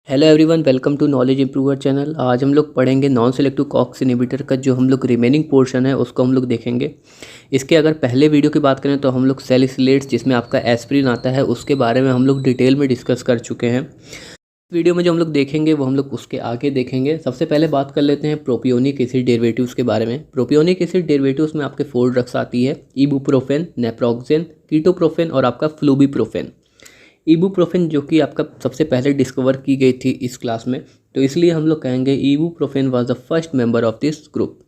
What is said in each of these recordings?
Hello everyone, welcome to knowledge improver channel. आज हम लोग पढ़ेंगे नॉन सेलेक्टिव कॉक्स इनहिबिटर का जो हम लोग रिमेनिंग पोर्शन है उसको हम लोग देखेंगे। इसके अगर पहले वीडियो की बात करें तो हम लोग सैलिसिलेट्स जिसमें आपका एस्प्रिन आता है उसके बारे में हम लोग डिटेल में डिस्कस कर चुके हैं। वीडियो में जो हम लोग देखेंगे वो हम लोग उसके आगे देखेंगे। सबसे पहले बात कर लेते हैं प्रोपियोनिक एसिड डेरिवेटिव्स के बारे में। प्रोपियोनिक एसिड डेरिवेटिव्स में आपके 4 ड्रग्स आती है: इबुप्रोफेन, नेप्रोक्सेन, कीटोप्रोफेन और आपका फ्लूबिप्रोफेन। इबुप्रोफेन जो कि आपका सबसे पहले डिस्कवर की गई थी इस क्लास में, तो इसलिए हम लोग कहेंगे ibuprofen was the first member of this group.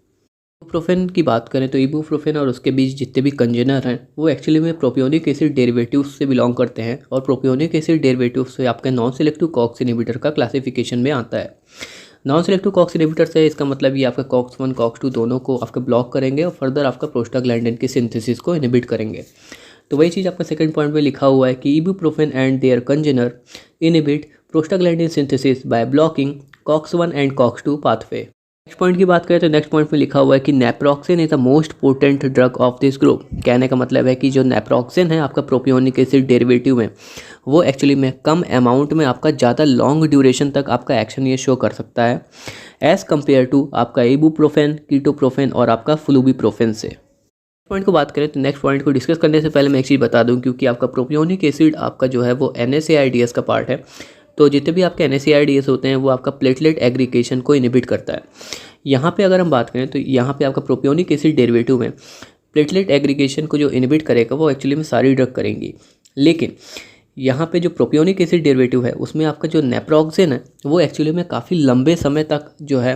Ibuprofen की बात करें तो इबुप्रोफेन और उसके बीच जितने भी कंजेनर हैं वो एक्चुअली में प्रोपियोनिक एसिड डेरिवेटिव्स से बिलोंग करते हैं, और प्रोपियोनिक एसिड डेरिवेटिव्स से आपका नॉन सेलेक्टिव कॉक्स इनहिबिटर का क्लासिफिकेशन में आता है। नॉन सेलेक्टिव कॉक्स इनहिबिटर से इसका मतलब ये आपका कॉक्स 1 कॉक्स 2 दोनों को आपका ब्लॉक करेंगे और फर्दर आपका प्रोस्टाग्लैंडिन की सिंथेसिस को इनहिबिट करेंगे। तो वही चीज़ आपका सेकंड पॉइंट में लिखा हुआ है कि ibuprofen and their congener inhibit prostaglandin synthesis by blocking COX 1 and COX 2 pathway. Next point की बात करें तो नेक्स्ट पॉइंट में लिखा हुआ है कि naproxen is the most potent drug of this group. कहने का मतलब है कि जो नेप्रोक्सेन है आपका प्रोपियोनिक एसिड डेरिवेटिव में, वो एक्चुअली में कम अमाउंट में आपका ज़्यादा लॉन्ग ड्यूरेशन तक आपका एक्शन ये शो कर सकता है एज़ कम्पेयर टू आपका इबुप्रोफेन, कीटोप्रोफेन और आपका फ्लूबिप्रोफेन से। पॉइंट को बात करें तो नेक्स्ट पॉइंट को डिस्कस करने से पहले मैं एक चीज़ बता दूं, क्योंकि आपका प्रोपियोनिक एसिड आपका जो है वो NSAIDs का पार्ट है। तो जितने भी आपके NSAIDs होते हैं वो आपका प्लेटलेट एग्रीगेशन को इनहिबिट करता है। यहाँ पे अगर हम बात करें तो यहाँ पे आपका प्रोपियोनिक एसिड डेरिवेटिव में प्लेटलेट एग्रीगेशन को जो इनहिबिट करेगा वो एक्चुअली में सारी ड्रग करेंगी, लेकिन यहाँ पे जो प्रोपियोनिक एसिड डेरिवेटिव है उसमें आपका जो नेप्रोक्सेन है वो एक्चुअली में काफ़ी लंबे समय तक जो है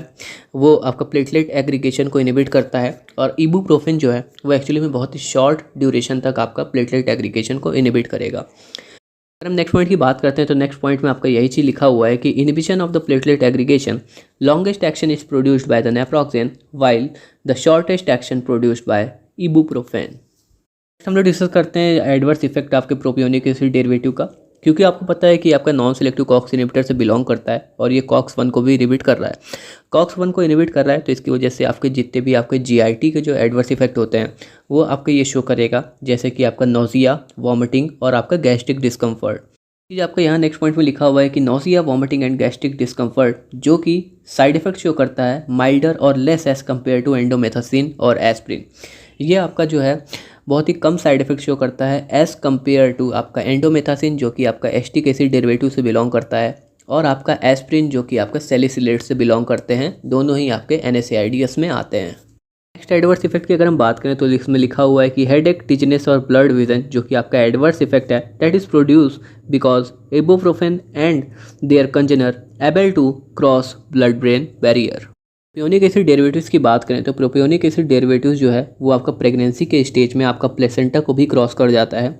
वो आपका प्लेटलेट एग्रीगेशन को इनहिबिट करता है, और इबुप्रोफेन जो है वो एक्चुअली में बहुत ही शॉर्ट ड्यूरेशन तक आपका प्लेटलेट एग्रीगेशन को इनहिबिट करेगा। अगर हम नेक्स्ट पॉइंट की बात करते हैं तो नेक्स्ट पॉइंट में आपका यही चीज़ लिखा हुआ है कि inhibition of the platelet aggregation longest action is produced by the naproxen while the shortest action produced by ibuprofen. हम लोग डिस्कस करते हैं एडवर्स इफेक्ट आपके प्रोपियोनिक एसिड डेरिवेटिव का, क्योंकि आपको पता है कि आपका नॉन सेलेक्टिव कॉक्स इनहिबिटर से बिलोंग करता है और ये कॉक्स 1 को भी इनहिबिट कर रहा है। कॉक्स 1 को इनहिबिट कर रहा है तो इसकी वजह से आपके जितने भी आपके GIT के जो एडवर्स इफेक्ट होते हैं वो आपके ये शो करेगा, जैसे कि आपका नोजिया, वॉमिटिंग और आपका गैस्ट्रिक डिस्कम्फर्ट। चीज़ आपका यहाँ नेक्स्ट पॉइंट में लिखा हुआ है कि nausea, vomiting and gastric discomfort जो कि साइड इफेक्ट शो करता है माइल्डर और less as compare to indomethacin और एस्प्रिन। ये आपका जो है बहुत ही कम साइड इफेक्ट शो करता है एज़ कम्पेयर टू आपका एंडोमेथासिन जो कि आपका एस्टिक एसिड डेरिवेटिव से बिलोंग करता है, और आपका एस्प्रिन जो कि आपका सैलिसिलेट से बिलोंग करते हैं। दोनों ही आपके NSAIDs में आते हैं। नेक्स्ट एडवर्स इफेक्ट की अगर हम बात करें तो इसमें लिखा हुआ है कि हेडेक, टिचनेस और ब्लड विजन जो कि आपका एडवर्स इफेक्ट है that is produce because ibuprofen and their congener able to cross blood brain barrier. Propionic acid derivatives की बात करें तो प्रोपियोनिक एसिड डेरिवेटिव्स जो है वो आपका प्रेगनेंसी के स्टेज में आपका प्लेसेंटा को भी क्रॉस कर जाता है,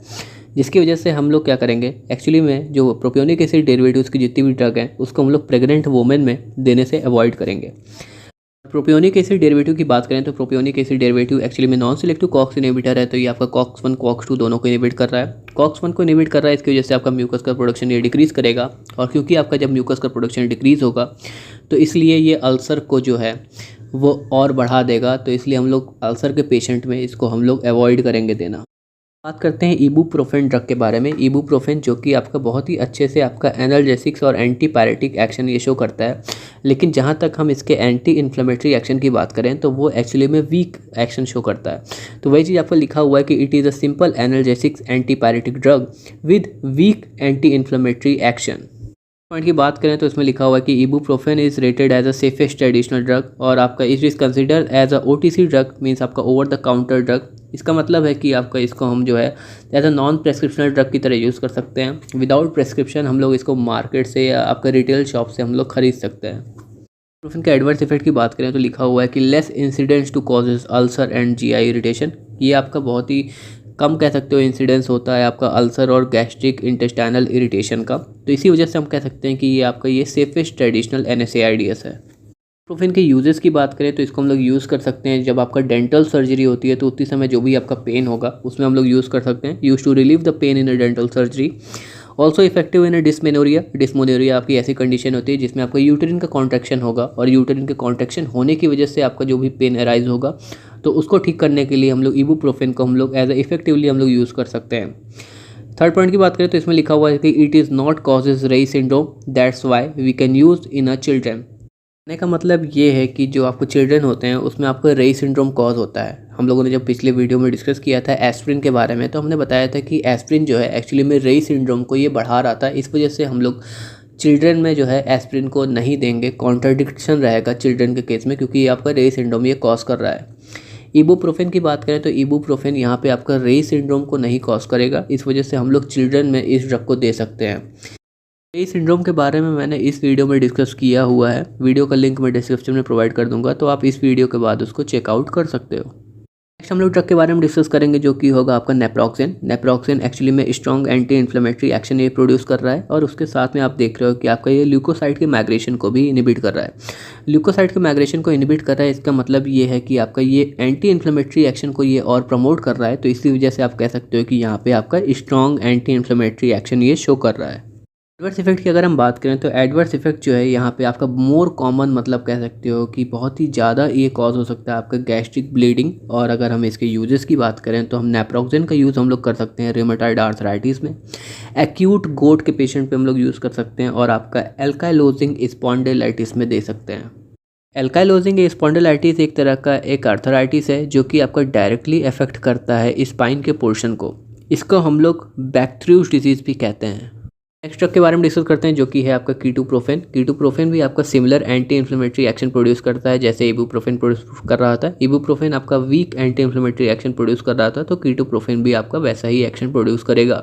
जिसकी वजह से हम लोग क्या करेंगे, एक्चुअली में जो प्रोपियोनिक एसिड डेरिवेटिव्स की जितनी भी ड्रग हैं उसको हम लोग प्रेग्नेंट वुमेन में देने से अवॉइड करेंगे। प्रोपियोनिक एसिड डेरिवेटिव की बात करें तो प्रोपियोनिक एसिड डेरिवेटिव एक्चुअली में नॉन सेलेक्टिव कॉक्स इनहिबिटर है, तो ये आपका कॉक्स 1 कॉक्स 2 दोनों को इनहिबिट कर रहा है। कॉक्स 1 को इनहिबिट कर रहा है, इसकी वजह से आपका म्यूकस का प्रोडक्शन ये डिक्रीज़ करेगा, और क्योंकि आपका जब म्यूकस का प्रोडक्शन डिक्रीज़ होगा तो इसलिए ये अल्सर को जो है वो और बढ़ा देगा, तो इसलिए हम लोग अल्सर के पेशेंट में इसको हम लोग अवॉइड करेंगे देना। बात करते हैं इबुप्रोफेन ड्रग के बारे में। इबुप्रोफेन जो कि आपका बहुत ही अच्छे से आपका एनाल्जेसिक्स और एंटीपायरेटिक एक्शन ये शो करता है, लेकिन जहाँ तक हम इसके एंटी इन्फ्लेमेटरी एक्शन की बात करें तो वो एक्चुअली में वीक एक्शन शो करता है। तो वही चीज़ आपको लिखा हुआ है कि it is a simple analgesics antipyretic drug with weak anti inflammatory action. Point की बात करें तो इसमें लिखा हुआ है कि ibuprofen is rated as a safest traditional drug, और आपका it is considered as a OTC drug, means आपका ओवर द काउंटर ड्रग। इसका मतलब है कि आपका इसको हम जो है as a non prescriptional drug की तरह यूज़ कर सकते हैं। विदाउट प्रेस्क्रिप्शन हम लोग इसको मार्केट से या आपका रिटेल शॉप से हम लोग खरीद सकते हैं। इबुप्रोफेन के एडवर्स इफेक्ट की बात करें तो लिखा हुआ है कि less incidence to causes ulcer and GI irritation. ये आपका बहुत ही कम कह सकते हो इंसिडेंस होता है आपका अल्सर और गैस्ट्रिक इंटेस्टाइनल इरिटेशन का, तो इसी वजह से हम कह सकते हैं कि ये आपका ये सेफेस्ट ट्रेडिशनल NSAIDs है। इबुप्रोफेन के यूजेस की बात करें तो इसको हम लोग यूज़ कर सकते हैं जब आपका डेंटल सर्जरी होती है, तो उतनी समय जो भी आपका पेन होगा उसमें हम लोग यूज़ कर सकते हैं। Use to relieve the pain in a dental surgery. Also effective in dysmenorrhea. Dysmenorrhea आपकी ऐसी कंडीशन होती है जिसमें आपका यूटेरिन का कॉन्ट्रैक्शन होगा, और यूटेरिन के कॉन्ट्रैक्शन होने की वजह से आपका जो भी पेन अराइज होगा तो उसको ठीक करने के लिए हम लोग इबुप्रोफेन को हम लोग एज ए इफेक्टिवली हम लोग यूज़ कर सकते हैं। थर्ड पॉइंट की बात करें तो इसमें लिखा हुआ है कि it is not causes Reye syndrome, that's why we can use in a children. कहने का मतलब ये है कि जो आपको चिल्ड्रन होते हैं उसमें आपको रेई सिंड्रोम कॉज होता है। हम लोगों ने जब पिछले वीडियो में डिस्कस किया था एस्प्रिन के बारे में, तो हमने बताया था कि एस्प्रिन जो है एक्चुअली में रेई सिंड्रोम को ये बढ़ा रहा था। इस वजह से हम लोग चिल्ड्रन में जो है एस्प्रिन को नहीं देंगे, कॉन्ट्राडिक्शन रहेगा चिल्ड्रन के केस में, क्योंकि ये आपका रेई सिंड्रोम ये कॉज कर रहा है। इबुप्रोफेन की बात करें तो इबुप्रोफेन यहाँ पे आपका रेई सिंड्रोम को नहीं कॉज करेगा, इस वजह से हम लोग चिल्ड्रन में इस ड्रग को दे सकते हैं। रेई सिंड्रोम के बारे में मैंने इस वीडियो में डिस्कस किया हुआ है, वीडियो का लिंक मैं डिस्क्रिप्शन में प्रोवाइड कर दूंगा, तो आप इस वीडियो के बाद उसको चेकआउट कर सकते हो। नेक्स्ट हम लोग ड्रग के बारे में डिस्कस करेंगे जो कि होगा आपका नेप्रोक्सेन। नेप्रोक्सेन एक्चुअली में स्ट्रॉन्ग एंटी इन्फ्लेमेटरी एक्शन ये प्रोड्यूस कर रहा है, और उसके साथ में आप देख रहे हो कि आपका ये ल्यूकोसाइट के माइग्रेशन को भी इनिबिट कर रहा है। ल्यूकोसाइट के माइग्रेशन को इनिबिट कर रहा है, इसका मतलब ये है कि आपका ये एंटी इन्फ्लेमेटरी एक्शन को ये और प्रमोट कर रहा है, तो इसी वजह से आप कह सकते हो कि यहाँ पे आपका स्ट्रॉन्ग एंटी इन्फ्लेमेटरी एक्शन ये शो कर रहा है। एडवर्स इफेक्ट की अगर हम बात करें तो एडवर्स इफेक्ट जो है यहाँ पे आपका मोर कॉमन मतलब कह सकते हो कि बहुत ही ज़्यादा ये कॉज हो सकता है आपका गैस्ट्रिक ब्लीडिंग। और अगर हम इसके यूजेस की बात करें तो हम नेप्रोक्सेन का यूज़ हम लोग कर सकते हैं रूमेटॉइड आर्थराइटिस में, एक्यूट गोट के पेशेंट पे हम लोग यूज़ कर सकते हैं, और आपका एल्काइलोजिंग स्पॉन्डिलाइटिस में दे सकते हैं। एल्काइलोजिंग स्पॉन्डिलाइटिस एक तरह का एक आर्थराइटिस है जो कि आपका डायरेक्टली अफेक्ट करता है स्पाइन के पोर्शन को। इसको हम लोग बैक्ट्रियूज डिजीज़ भी कहते हैं। नेक्स्ट ड्रग के बारे में डिस्कस करते हैं जो कि है आपका कीटोप्रोफेन। कीटोप्रोफेन भी आपका similar anti inflammatory action produce करता है जैसे इबुप्रोफेन प्रोड्यूस कर रहा था। इबुप्रोफेन आपका weak anti inflammatory action produce कर रहा था, तो कीटोप्रोफेन भी आपका वैसा ही एक्शन प्रोड्यूस करेगा।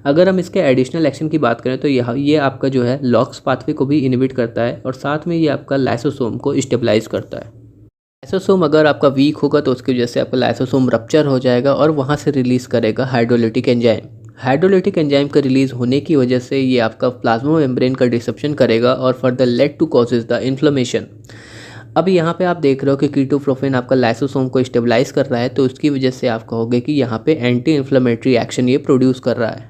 अगर हम इसके एडिशनल एक्शन की बात करें तो ये आपका जो है लॉक्स पाथवे को भी इनिबिट करता है, और साथ में ये आपका लाइसोसोम को स्टेबलाइज करता है। लाइसोसोम अगर आपका वीक होगा तो उसकी वजह से आपका लाइसोसोम रप्चर हो जाएगा और वहाँ से रिलीज़ करेगा हाइड्रोलिटिक एंजाइम। हाइड्रोलिटिक एंजाइम का रिलीज होने की वजह से ये आपका प्लाज्मा मेम्ब्रेन का डिसरप्शन करेगा और further lead to causes the inflammation. अब यहाँ पे आप देख रहे हो कि कीटोप्रोफेन आपका लाइसोसोम को स्टेबलाइज कर रहा है, तो उसकी वजह से आप कहोगे कि यहाँ पे एंटी इन्फ्लेमेटरी एक्शन ये प्रोड्यूस कर रहा है।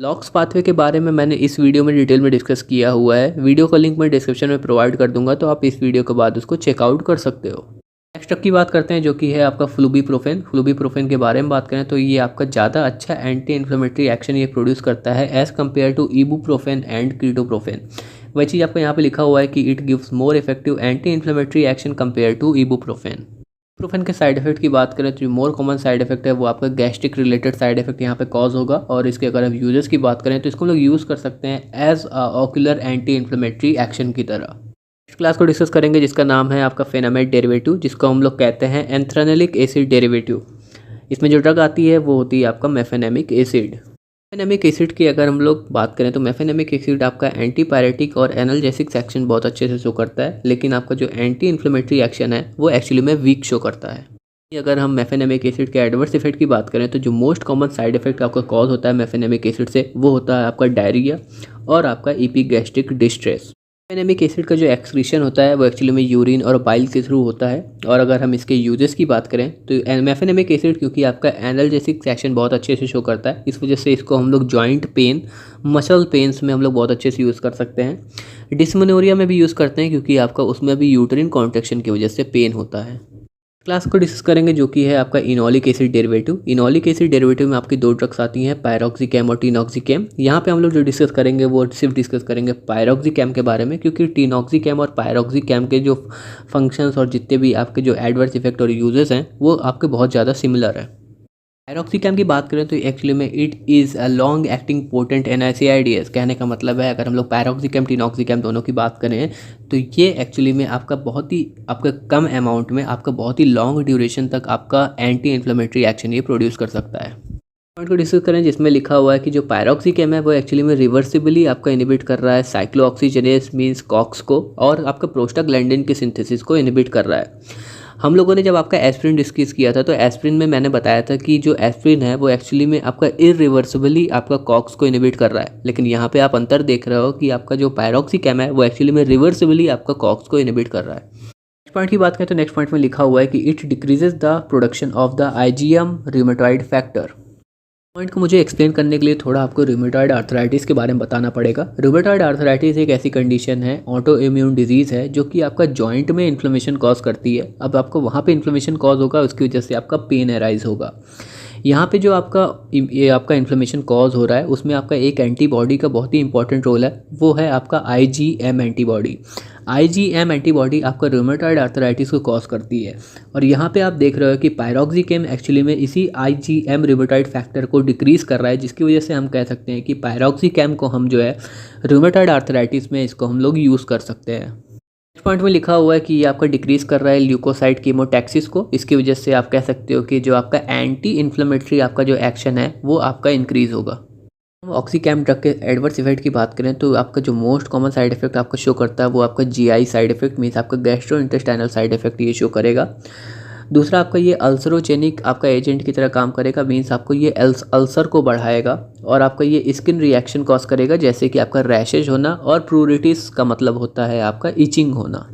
लॉक्स पाथवे के बारे में मैंने इस वीडियो में डिटेल में डिस्कस किया हुआ है, वीडियो का लिंक मैं डिस्क्रिप्शन में प्रोवाइड कर दूंगा, तो आप इस वीडियो के बाद उसको चेकआउट कर सकते हो। नेक्स्ट ड्रग की बात करते हैं जो कि है आपका फ्लूबीप्रोफेन। फ्लूबीप्रोफेन के बारे में बात करें तो ये आपका ज़्यादा अच्छा एंटी इन्फ्लेमेटरी एक्शन ये प्रोड्यूस करता है as compare to ibuprofen and ketoprofen. वही चीज़ आपको यहाँ पे लिखा हुआ है कि it gives more effective anti inflammatory action compare to ibuprofen. Ibuprofen के साइड इफेक्ट की बात करें तो जो मोर कॉमन साइड इफेक्ट है वो आपका गैस्ट्रिक रिलेटेड साइड इफेक्ट यहाँ पे कॉज होगा, और इसके अगर हम यूजेस की बात करें तो इसको हम लोग यूज़ कर सकते हैं as ocular anti inflammatory action की तरह। नेक्स्ट क्लास को डिस्कस करेंगे जिसका नाम है आपका फेनामेट डेरिवेटिव, जिसको हम लोग कहते हैं एंथ्रेनेलिक एसिड डेरिवेटिव। इसमें जो ड्रग आती है वो होती है आपका मेफेनेमिक एसिड। मेफेनेमिक एसिड की अगर हम लोग बात करें तो मेफेनेमिक एसिड आपका एंटीपायरेटिक और एनाल्जेसिक एक्शन बहुत अच्छे से शो करता है, लेकिन आपका जो एंटी इन्फ्लेमेटरी एक्शन है वो एक्चुअली में वीक शो करता है। अगर हम मेफेनेमिक एसिड के एडवर्स इफेक्ट की बात करें तो जो मोस्ट कॉमन साइड इफेक्ट आपका कॉज होता है मेफेनेमिक एसिड से वो होता है आपका डायरिया और आपका इपीगैस्ट्रिक डिस्ट्रेस। मेफेनेमिक एसिड का जो एक्सक्रीशन होता है वो एक्चुअली में यूरिन और बाइल के थ्रू होता है। और अगर हम इसके यूजेस की बात करें तो मेफेनेमिक एसिड क्योंकि आपका एनाल्जेसिक एक्शन बहुत अच्छे से शो करता है, इस वजह से इसको हम लोग जॉइंट पेन, मसल पेन्स में हम लोग बहुत अच्छे से यूज़ कर सकते हैं। डिस्मेनोरिया में भी यूज़ करते हैं क्योंकि आपका उसमें भी यूट्रिन कॉन्ट्रैक्शन की वजह से पेन होता है। क्लास को डिस्कस करेंगे जो कि है आपका enolic acid derivative. Enolic acid derivative में आपकी दो ड्रग्स आती हैं, पायरोक्सिकैम और टीनॉक्सिकैम। यहाँ पे हम लोग जो डिस्कस करेंगे वो सिर्फ डिस्कस करेंगे पायरोक्सिकैम के बारे में, क्योंकि टीनॉक्सिकैम और पायरोक्सिकैम के जो फंक्शंस और जितने भी आपके जो एडवर्स इफेक्ट और यूजेस हैं वो आपके बहुत ज़्यादा सिमिलर है। पायरोक्सिकैम की बात करें तो एक्चुअली में it is a long acting potent NSAIDs। कहने का मतलब है अगर हम लोग पायरोक्सिकैम टीनॉक्सिकैम दोनों की बात करें तो ये एक्चुअली में आपका बहुत ही आपका कम अमाउंट में आपका बहुत ही लॉन्ग ड्यूरेशन तक आपका एंटी इन्फ्लेमेटरी एक्शन ये प्रोड्यूस कर सकता है। पॉइंट को डिस्कस करें जिसमें लिखा हुआ है कि जो पायरोक्सिकैम है वो एक्चुअली में रिवर्सिबली आपका इनिबिट कर रहा है साइक्लोऑक्सीजनेस मींस कॉक्स को, और आपका प्रोस्टाग्लैंडिन के सिंथेसिस को इनिबिट कर रहा है। हम लोगों ने जब आपका एस्प्रिन डिस्कस किया था तो एस्प्रिन में मैंने बताया था कि जो एस्प्रिन है वो एक्चुअली में आपका इरिवर्सिबली आपका कॉक्स को इनिबिट कर रहा है, लेकिन यहाँ पे आप अंतर देख रहे हो कि आपका जो पायरोक्सिकैम है वो एक्चुअली में रिवर्सिबली आपका कॉक्स को इनिबिट कर रहा है। नेक्स्ट पॉइंट की बात करें तो नेक्स्ट पॉइंट में लिखा हुआ है कि it decreases the production of the IgM rheumatoid factor. Point को मुझे एक्सप्लेन करने के लिए थोड़ा आपको रूमेटॉइड आर्थराइटिस के बारे में बताना पड़ेगा। रूमेटॉइड आर्थराइटिस एक ऐसी कंडीशन है, ऑटो इम्यून डिजीज़ है, जो कि आपका जॉइंट में इन्फ्लेमेशन कॉज करती है। अब आपको वहाँ पे इन्फ्लेमेशन कॉज होगा, उसकी वजह से आपका पेन अराइज होगा। यहाँ पे जो ये आपका इन्फ्लेमेशन कॉज हो रहा है उसमें आपका एक एंटीबॉडी का बहुत ही इंपॉर्टेंट रोल है, वो है आपका IgM एंटीबॉडी। IgM एंटीबॉडी आपका रूमेटॉइड आर्थराइटिस को कॉज करती है। और यहाँ पे आप देख रहे हो कि पायरोक्सिकेम एक्चुअली में इसी IgM रूमेटॉइड फैक्टर को डिक्रीज कर रहा है, जिसकी वजह से हम कह सकते हैं कि पायरोक्सिकेम को हम जो है रूमेटॉइड आर्थराइटिस में इसको हम लोग यूज़ कर सकते हैं। नेक्स्ट पॉइंट में लिखा हुआ है कि ये आपका डिक्रीज कर रहा है ल्यूकोसाइड कीमोटैक्सिस को। इसकी वजह से आप कह सकते हो कि जो आपका एंटी इन्फ्लेमेटरी आपका जो एक्शन है वो आपका इंक्रीज होगा। हम ऑक्सीकैम ड्रग के एडवर्स इफेक्ट की बात करें तो आपका जो मोस्ट कॉमन साइड इफेक्ट आपका शो करता है वो आपका GI साइड इफेक्ट मीन्स आपका गैस्ट्रो इंटेस्टाइनल साइड इफेक्ट ये शो करेगा। दूसरा आपका ये अल्सरोजेनिक आपका एजेंट की तरह काम करेगा, मीन्स आपको ये अल्सर को बढ़ाएगा और आपका ये स्किन रिएक्शन कॉज करेगा, जैसे कि आपका रैशेज होना और प्रूरिटिस का मतलब होता है आपका इचिंग होना।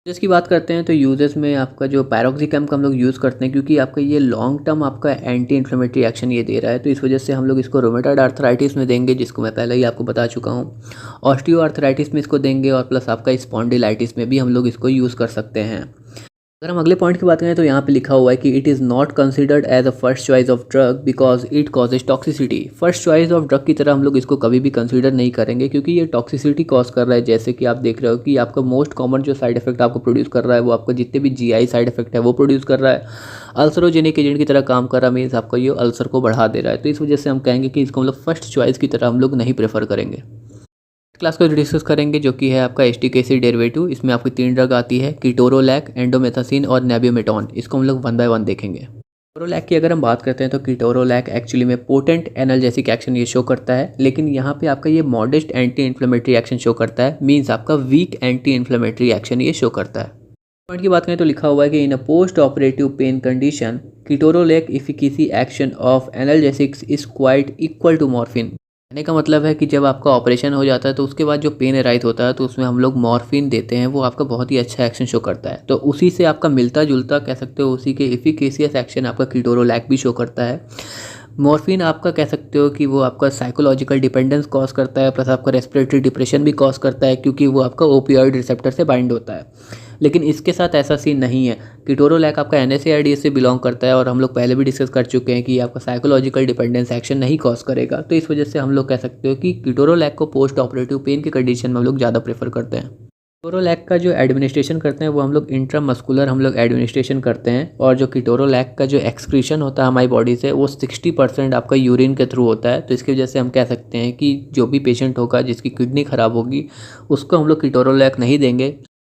जिसकी बात करते हैं तो यूजेस में आपका जो पायरोक्सिकम का हम लोग यूज़ करते हैं क्योंकि आपका ये लॉन्ग टर्म आपका एंटी इन्फ्लेमेटरी एक्शन ये दे रहा है, तो इस वजह से हम लोग इसको रोमेटॉइड आर्थराइटिस में देंगे, जिसको मैं पहले ही आपको बता चुका हूँ। ऑस्टियो आर्थराइटिस में इसको देंगे और प्लस आपका स्पॉन्डिलाइटिस में भी हम लोग इसको यूज़ कर सकते हैं। अगर हम अगले पॉइंट की बात करें तो यहाँ पे लिखा हुआ है कि it is not considered as a first choice of drug because it causes toxicity. First choice of drug की तरह हम लोग इसको कभी भी कंसीडर नहीं करेंगे क्योंकि ये टॉक्सिसिटी कॉज कर रहा है। जैसे कि आप देख रहे हो कि आपका मोस्ट कॉमन जो साइड इफेक्ट आपको प्रोड्यूस कर रहा है वो आपका जितने भी GI साइड इफेक्ट है वो प्रोड्यूस कर रहा है। अल्सरोजेनिक एजेंट की तरह काम कर रहा है, मीन्स आपका ये अल्सर को बढ़ा दे रहा है। तो इस वजह से हम कहेंगे कि इसको हम लोग फर्स्ट चॉइस की तरह हम लोग नहीं प्रेफर करेंगे। क्लास को डिस्कस करेंगे जो कि है आपका एस्टिक एसिड डेरिवेटिव। इसमें आपकी 3 ड्रग आती है, कीटोरोलैक, एंडोमेथासिन और नेबियोमेटॉन। इसको हम लोग 1 बाय 1 देखेंगे। कीटोरोलैक की अगर हम बात करते हैं तो कीटोरोलैक एक्चुअली में पोटेंट एनाल्जेसिक एक्शन ये शो करता है, लेकिन यहाँ पे आपका ये modest anti inflammatory action show करता है, मीन्स आपका वीक एंटी इन्फ्लेमेटरी एक्शन ये शो करता है। पॉइंट की बात करें तो लिखा हुआ है कि in a post operative pain condition ketorolac efficacy action of analgesics is quite equal to morphine. कहने का मतलब है कि जब आपका ऑपरेशन हो जाता है तो उसके बाद जो पेन अराइज होता है तो उसमें हम लोग मॉर्फिन देते हैं, वो आपका बहुत ही अच्छा एक्शन शो करता है। तो उसी से आपका मिलता जुलता कह सकते हो उसी के इफिकेसियस एक्शन आपका कीटोरोलैक भी शो करता है। मॉर्फिन आपका कह सकते हो कि वो आपका साइकोलॉजिकल डिपेंडेंस कॉज करता है, प्लस आपका रेस्पिरेटरी डिप्रेशन भी कॉज करता है क्योंकि वो आपका ओपियोइड रिसेप्टर से बाइंड होता है। लेकिन इसके साथ ऐसा सीन नहीं है। कीटोरोलैक आपका NSAIDs से बिलोंग करता है और हम लोग पहले भी डिस्कस कर चुके हैं कि ये आपका साइकोलॉजिकल डिपेंडेंस एक्शन नहीं कॉज करेगा। तो इस वजह से हम लोग कह सकते हो कि कीटोरोलैक को पोस्ट ऑपरेटिव पेन की कंडीशन में हम लोग ज़्यादा प्रेफर करते हैं। कीटोरोलैक का जो एडमिनिस्ट्रेशन करते हैं वो हम लोग इंट्रामस्कुलर हम लोग एडमिनिस्ट्रेशन करते हैं, और जो कीटोरोलैक का जो एक्सक्रीशन होता है हमारी बॉडी से वो 60% आपका यूरिन के थ्रू होता है। तो इसकी वजह से हम कह सकते हैं कि जो भी पेशेंट होगा जिसकी किडनी ख़राब होगी उसको हम लोग कीटोरोलैक नहीं देंगे।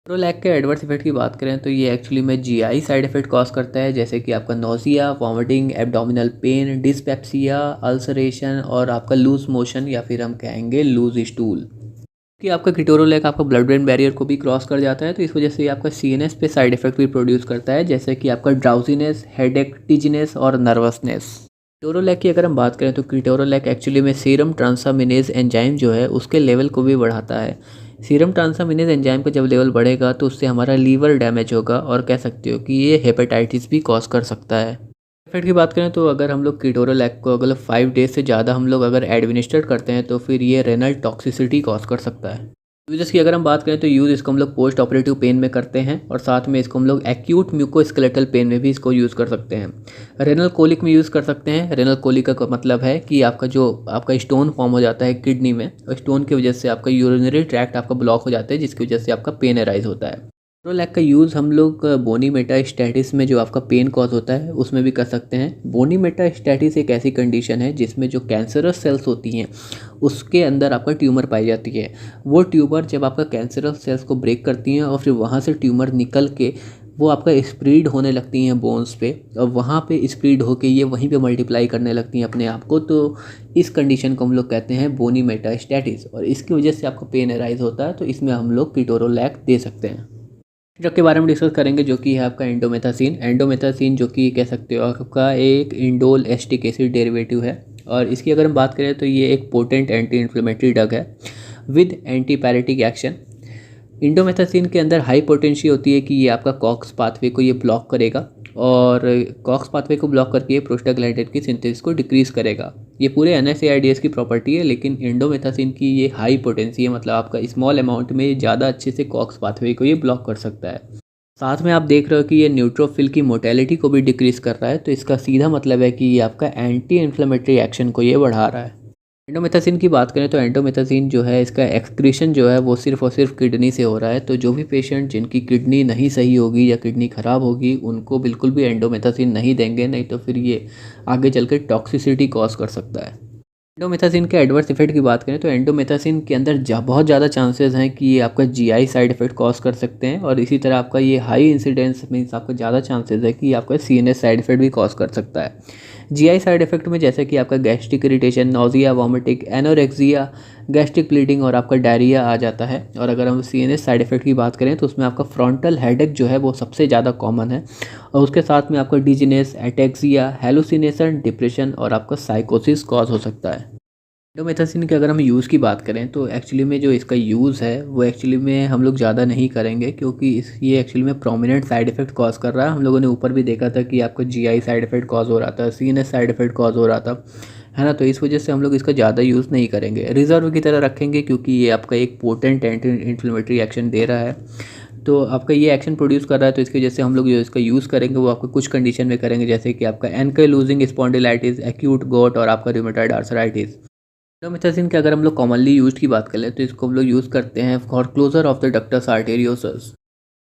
कीटोरोलैक के एडवर्स इफेक्ट की बात करें तो ये एक्चुअली में GI साइड इफेक्ट कॉज करता है, जैसे कि आपका nausea, vomiting, abdominal pain, dyspepsia, ulceration और आपका लूज मोशन या फिर हम कहेंगे लूज स्टूल। कि आपका कीटोरोलैक आपका ब्लड ब्रेन बैरियर को भी क्रॉस कर जाता है, तो इस वजह से आपका CNS पे साइड इफेक्ट भी प्रोड्यूस करता है, जैसे कि आपका ड्राउजीनेस, हेडेक, टिजीनेस और नर्वसनेस। कीटोरोलैक की अगर हम बात करें तो कीटोरोलैक एक्चुअली में सीरम ट्रांसामिनेज एंजाइम जो है उसके लेवल को भी बढ़ाता है। सीरम ट्रांसामिनेज एंजाइम का जब लेवल बढ़ेगा तो उससे हमारा लीवर डैमेज होगा और कह सकते हो कि ये हेपेटाइटिस भी कॉज कर सकता है। इफेक्ट की बात करें तो अगर हम लोग कीटोरोलैक को अगर 5 डेज से ज़्यादा हम लोग अगर एडमिनिस्ट्रेट करते हैं तो फिर ये रेनल टॉक्सिसिटी कॉज कर सकता है। यूजेस की अगर हम बात करें तो यूज़ इसको हम लोग पोस्ट ऑपरेटिव पेन में करते हैं और साथ में इसको हम लोग एक्यूट म्यूकोस्केलेटल पेन में भी इसको यूज़ कर सकते हैं। रेनल कोलिक में यूज़ कर सकते हैं। रेनल कोलिक का मतलब है कि आपका जो आपका स्टोन फॉर्म हो जाता है किडनी में, और स्टोन की वजह से आपका यूरिनरी ट्रैक्ट आपका ब्लॉक हो जाता है, जिसकी वजह से आपका पेन अराइज होता है। कीटोरोलैक का यूज़ हम लोग बोनी मेटास्टैटिस में जो आपका पेन कॉज होता है उसमें भी कर सकते हैं। बोनी मेटास्टैटिस एक ऐसी कंडीशन है जिसमें जो कैंसरस सेल्स होती हैं उसके अंदर आपका ट्यूमर पाई जाती है। वो ट्यूमर जब आपका कैंसरस सेल्स को ब्रेक करती हैं और फिर वहाँ से ट्यूमर निकल के वो आपका स्प्रीड होने लगती हैं बोन्स पे, और वहाँ पे स्प्रीड होके ये वहीं पे मल्टीप्लाई करने लगती हैं अपने आप को। तो इस कंडीशन को हम लोग कहते हैं बोनी मेटास्टैटिस, और इसकी वजह से आपका पेन अराइज होता है। तो इसमें हम लोग कीटोरोलैक दे सकते हैं। ड्रग के बारे में डिस्कस करेंगे जो कि है आपका एंडोमेथासिन। एंडोमेथासिन जो कि कह सकते हो आपका एक इंडोल एस्टिक एसिड डेरिवेटिव है, और इसकी अगर हम बात करें तो ये एक पोटेंट एंटी इन्फ्लेमेटरी ड्रग है विद एंटीपैरेटिक एक्शन। इंडोमेथासिन के अंदर हाई पोटेंसी होती है कि ये आपका कॉक्स पाथवे को ये ब्लॉक करेगा, और कॉक्स पाथवे को ब्लॉक करके ये प्रोस्टाग्लैंडिन की सिंथेसिस को डिक्रीज करेगा। ये पूरे NSAIDs की प्रॉपर्टी है, लेकिन इंडोमेथासिन की ये हाई पोटेंसी है, मतलब आपका स्मॉल अमाउंट में ज़्यादा अच्छे से कॉक्स पाथवे को ये ब्लॉक कर सकता है। साथ में आप देख रहे हो कि ये न्यूट्रोफिल की मोटेलिटी को भी डिक्रीज कर रहा है, तो इसका सीधा मतलब है कि ये आपका एंटी इन्फ्लेमेटरी एक्शन को ये बढ़ा रहा है। एंडोमेथासिन की बात करें तो एंडोमेथासिन जो है इसका एक्सक्रीशन जो है वो सिर्फ और सिर्फ किडनी से हो रहा है। तो जो भी पेशेंट जिनकी किडनी नहीं सही होगी या किडनी ख़राब होगी उनको बिल्कुल भी एंडोमेथासिन नहीं देंगे, नहीं तो फिर ये आगे चल के टॉक्सिसिटी कॉज कर सकता है। एंडोमेथासिन के एडवर्स इफेक्ट की बात करें तो एंडोमेथासिन के अंदर बहुत ज़्यादा चांसेस हैं कि ये आपका जीआई साइड इफेक्ट कॉज कर सकते हैं, और इसी तरह आपका ये हाई इंसिडेंस मीन्स आपका ज़्यादा चांसेस है कि ये आपका सीएनएस साइड इफेक्ट भी कॉज कर सकता है। जीआई साइड इफेक्ट में जैसे कि आपका gastric irritation, nausea, vomiting, anorexia, gastric bleeding और आपका डायरिया आ जाता है। और अगर हम सीएनएस साइड इफेक्ट की बात करें तो उसमें आपका फ्रंटल हेडेक जो है वो सबसे ज़्यादा कॉमन है, और उसके साथ में आपका डिजीनेस, एटेक्सिया, हेलुसिनेशन, डिप्रेशन और आपका साइकोसिस कॉज हो सकता है। एंडोमेथासिन के अगर हम यूज़ की बात करें तो एक्चुअली में जो इसका यूज़ है वो एक्चुअली में हम लोग ज़्यादा नहीं करेंगे, क्योंकि ये एक्चुअली में प्रोमिनेंट साइड इफेक्ट कॉज कर रहा है। हम लोगों ने ऊपर भी देखा था कि आपका जीआई साइड इफेक्ट कॉज हो रहा था, सीएनएस साइड इफेक्ट कॉज हो रहा था, है ना। तो इस वजह से हम लोग इसका ज़्यादा यूज़ नहीं करेंगे, रिजर्व की तरह रखेंगे, क्योंकि ये आपका एक पोटेंट एंटी इन्फ्लेमेटरी एक्शन दे रहा है। तो आपका ये एक्शन प्रोड्यूस कर रहा है, तो इसकी वजह से हम लोग जो इसका यूज़ करेंगे वो आपको कुछ कंडीशन में करेंगे, जैसे कि आपका एनकाइलोजिंग स्पॉन्डिलाइटिस, एक्यूट गोट और आपका रूमेटॉइड आर्थराइटिस। एंडोमेथासिन के अगर हम लोग कॉमनली यूज की बात करें तो इसको हम लोग यूज़ करते हैं for closure of the ductus arteriosus.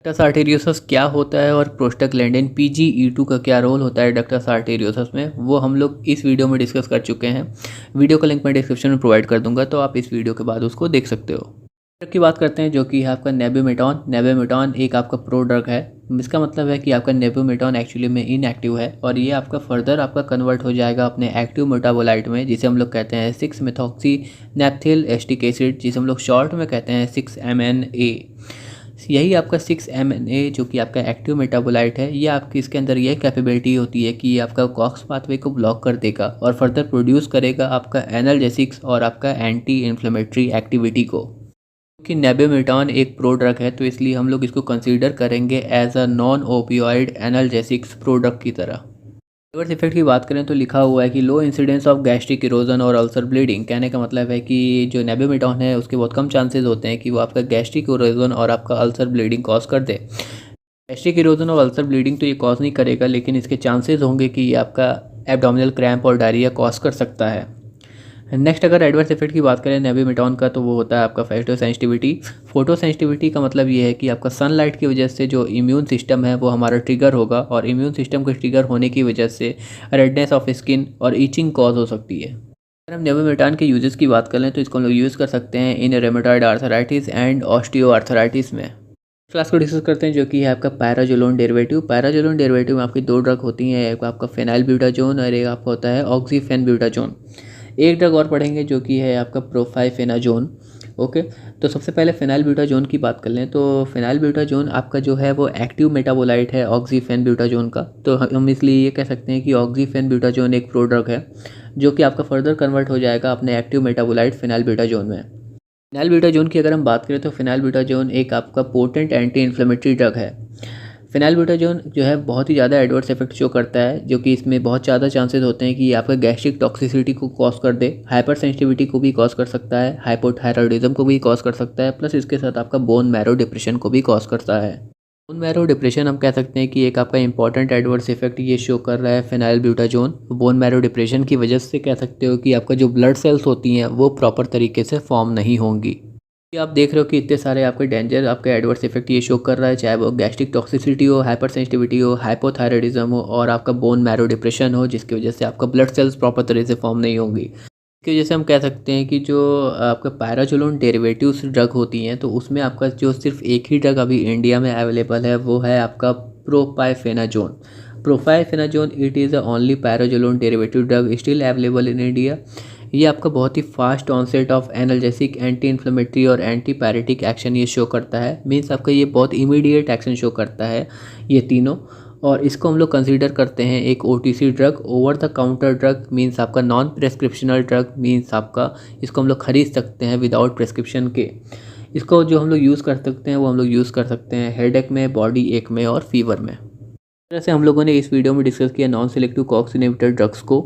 Ductus arteriosus क्या होता है और प्रोस्टाग्लैंडिन PGE2 का क्या रोल होता है डक्टस आर्टेरियोसस में, वो हम लोग इस वीडियो में डिस्कस कर चुके हैं। वीडियो का लिंक मैं डिस्क्रिप्शन में प्रोवाइड कर दूंगा, तो आप इस वीडियो के बाद उसको देख सकते हो। ड्रग की बात करते हैं जो कि है आपका नेबुमेटॉन। नेबुमेटॉन एक आपका प्रो ड्रग है। इसका मतलब है कि आपका नेबुमेटॉन एक्चुअली में इनएक्टिव है, और ये आपका फर्दर आपका कन्वर्ट हो जाएगा अपने एक्टिव मेटाबोलाइट में, जिसे हम लोग कहते हैं 6-मेथॉक्सी नेप्थिल एस्टिक एसिड, जिसे हम लोग शॉर्ट में कहते हैं 6-MNA। यही आपका 6-MNA जो कि आपका एक्टिव मेटाबोलाइट है, ये आपकी इसके अंदर यह कैपेबिलिटी होती है कि ये आपका कॉक्स पाथवे को ब्लॉक कर देगा और फर्दर प्रोड्यूस करेगा आपका एनाल्जेसिक्स और आपका एंटी इन्फ्लेमेटरी एक्टिविटी को। कि नेबुमेटॉन एक प्रो ड्रग है, तो इसलिए हम लोग इसको कंसीडर करेंगे as a non opioid analgesics pro drug की तरह। एडवर्स इफेक्ट की बात करें तो लिखा हुआ है कि लो इंसिडेंस ऑफ गैस्ट्रिक इरोजन और अल्सर ब्लीडिंग। कहने का मतलब है कि जो नेबुमेटॉन है उसके बहुत कम चांसेस होते हैं कि वो आपका गैस्ट्रिक इरोजन और आपका अल्सर ब्लीडिंग कॉज कर दे। गैस्ट्रिक इरोजन और अल्सर ब्लीडिंग तो ये कॉज नहीं करेगा, लेकिन इसके चांसेस होंगे कि ये आपका एब्डोमिनल क्रैम्प और डायरिया कॉज कर सकता है। नेक्स्ट अगर एडवर्स इफेक्ट की बात करें नेबुमेटॉन का, तो वो होता है आपका फोटो सेंसिटिविटी। फोटो सेंसिटिविटी का मतलब ये है कि आपका सनलाइट की वजह से जो इम्यून सिस्टम है वो हमारा ट्रिगर होगा, और इम्यून सिस्टम के ट्रिगर होने की वजह से रेडनेस ऑफ स्किन और ईचिंग कॉज हो सकती है। अगर हम नेबुमेटॉन के यूजेस की बात करें तो इसको हम लोग यूज़ कर सकते हैं इन rheumatoid arthritis and osteo arthritis में। क्लास को डिस्कस करते हैं जो कि है आपका पैराजोलोन डेरिवेटिव। पैराजोलोन डेरिवेटिव में आपकी दो ड्रग होती हैं, एक आपका फेनाइल ब्यूटाजोन और एक आपका होता है ऑक्सीफेनब्यूटाजोन। एक ड्रग और पढ़ेंगे जो कि है आपका प्रोपाइफेनाजोन। ओके, तो सबसे पहले फेनाइल ब्यूटाजोन की बात कर लें तो फेनाइल ब्यूटाजोन आपका जो है वो एक्टिव मेटाबोलाइट है ऑक्सीफेनब्यूटाजोन का। तो हम इसलिए ये कह सकते हैं कि ऑक्सीफेनब्यूटाजोन एक प्रो ड्रग है जो कि आपका फर्दर कन्वर्ट हो जाएगा अपने एक्टिव मेटाबोलाइट फेनाइल ब्यूटाजोन में। फेनाइल ब्यूटाजोन की अगर हम बात करें तो फेनाइल ब्यूटाजोन एक आपका पोटेंट एंटी इन्फ्लेमेटरी ड्रग है। फेनाइल ब्यूटाजोन जो है बहुत ही ज़्यादा एडवर्स इफेक्ट शो करता है, जो कि इसमें बहुत ज़्यादा चांसेस होते हैं कि ये आपका गैस्ट्रिक टॉक्सिसिटी को कॉज कर दे, हाइपर सेंसिटिविटी को भी कॉज कर सकता है, हाइपोथायरॉयडिज्म को भी कॉज कर सकता है, प्लस इसके साथ आपका बोन मैरो डिप्रेशन को भी कॉज करता है। बोन मैरो डिप्रेशन हम कह सकते हैं कि एक आपका इंपॉर्टेंट एडवर्स इफेक्ट ये शो कर रहा है phenyl butazone. Bone marrow depression की वजह से कह सकते हो कि आपका जो ब्लड सेल्स होती हैं वो प्रॉपर तरीके से फॉर्म नहीं होंगी। आप देख रहे हो कि इतने सारे आपके डेंजर आपके एडवर्स इफेक्ट ये शो कर रहा है, चाहे वो गैस्ट्रिक टॉक्सिसिटी हो, हाइपर सेंसिटिविटी हो, हाइपोथायरॉयडिज्म हो और आपका बोन मैरो डिप्रेशन हो, जिसकी वजह से आपका ब्लड सेल्स प्रॉपर तरह से फॉर्म नहीं होंगी। इसकी वजह से हम कह सकते हैं कि जो आपका पैराजोलोन डेरिवेटिव्स ड्रग होती हैं तो उसमें आपका जो सिर्फ एक ही ड्रग अभी इंडिया में अवेलेबल है वो है आपका propyphenazone. Propyphenazone it is the only pyrazolone derivative drug still available in India. ये आपका बहुत ही fast onset of analgesic, anti inflammatory और एंटी पैरेटिक एक्शन ये शो करता है। मीन्स आपका ये बहुत इमीडिएट एक्शन शो करता है ये तीनों, और इसको हम लोग कंसीडर करते हैं एक OTC drug, over the counter drug. Means आपका नॉन प्रेस्क्रिप्शनल ड्रग, मीन्स आपका इसको हम लोग खरीद सकते हैं विदाउट प्रेस्क्रिप्शन के। इसको जो हम लोग यूज़ कर सकते हैं वो हम लोग यूज़ कर सकते हैं हेडेक में, बॉडी एक में और फीवर में। तरह से हम लोगों ने इस वीडियो में डिस्कस किया non selective COX inhibitor drugs को,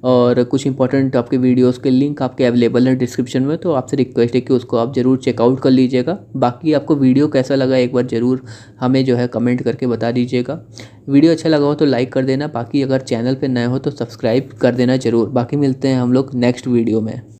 और कुछ इंपॉर्टेंट आपके वीडियोस के लिंक आपके अवेलेबल है डिस्क्रिप्शन में, तो आपसे रिक्वेस्ट है कि उसको आप ज़रूर चेकआउट कर लीजिएगा। बाकी आपको वीडियो कैसा लगा एक बार ज़रूर हमें जो है कमेंट करके बता दीजिएगा। वीडियो अच्छा लगा हो तो लाइक कर देना, बाकी अगर चैनल पर नए हो तो सब्सक्राइब कर देना ज़रूर। बाकी मिलते हैं हम लोग नेक्स्ट वीडियो में।